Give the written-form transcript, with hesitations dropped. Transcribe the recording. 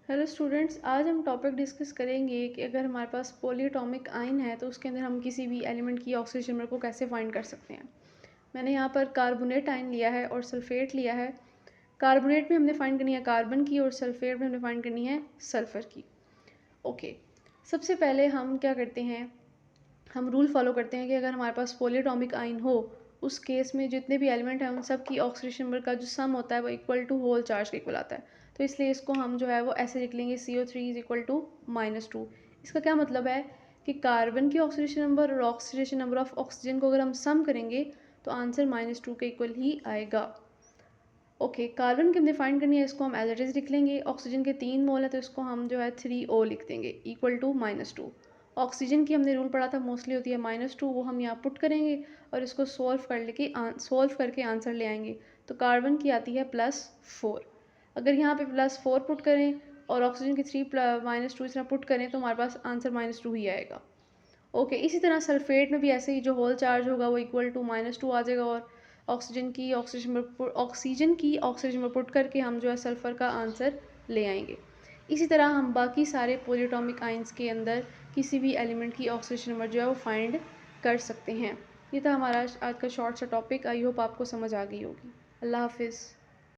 Hello students, आज हम topic discuss करेंगे कि अगर हमारे पास पॉलीएटॉमिक आयन है तो उसके अंदर हम किसी भी एलिमेंट की ऑक्सीजन नंबर को कैसे फाइंड कर सकते हैं। मैंने यहाँ पर कार्बोनेट आयन लिया है और सल्फेट लिया है। कार्बोनेट में हमने फाइंड करनी है कार्बन की और सल्फेट में हमने फाइंड करनी है सल्फ़र की। ओके, सबसे पहले हम क्या करते हैं, हम रूल फॉलो करते हैं कि अगर हमारे पास पॉलीएटॉमिक आयन हो उस केस में जितने भी एलिमेंट हैं उन सब की ऑक्सीडेशन नंबर का जो सम होता है वो इक्वल टू होल चार्ज के इक्वल आता है। तो इसलिए इसको हम जो है वो ऐसे लिख लेंगे CO3 इज इक्वल टू -2। इसका क्या मतलब है कि कार्बन की ऑक्सीडेशन नंबर और ऑक्सीडेशन नंबर ऑफ ऑक्सीजन को अगर हम सम करेंगे तो आंसर -2 के इक्वल ही आएगा। ओके, कार्बन की हमने फाइंड करनी है, इसको हम एज इट इज़ लिख लेंगे। ऑक्सीजन के 3 मोल है तो इसको हम जो है 3O लिख देंगे इक्वल टू -2। ऑक्सीजन की हमने रूल पढ़ा था, मोस्टली होती है -2, वो हम यहाँ पुट करेंगे और इसको सॉल्व करके आंसर ले आएंगे। तो कार्बन की आती है +4। अगर यहाँ पे +4 पुट करें और ऑक्सीजन की 3 -2 इस तरह पुट करें तो हमारे पास आंसर -2 ही आएगा। ओके, इसी तरह सल्फेट में भी ऐसे ही जो होल चार्ज होगा वो इक्वल टू -2 आ जाएगा और ऑक्सीजन की ऑक्सीजन में पुट करके हम जो है सल्फ़र का आंसर ले आएंगे। इसी तरह हम बाकी सारे पॉलीएटॉमिक आयंस के अंदर किसी भी एलिमेंट की ऑक्सीजन नंबर जो है वो फाइंड कर सकते हैं। ये था हमारा आज का शॉर्ट सा टॉपिक। आई होप आपको समझ आ गई होगी। अल्लाह हाफिज़।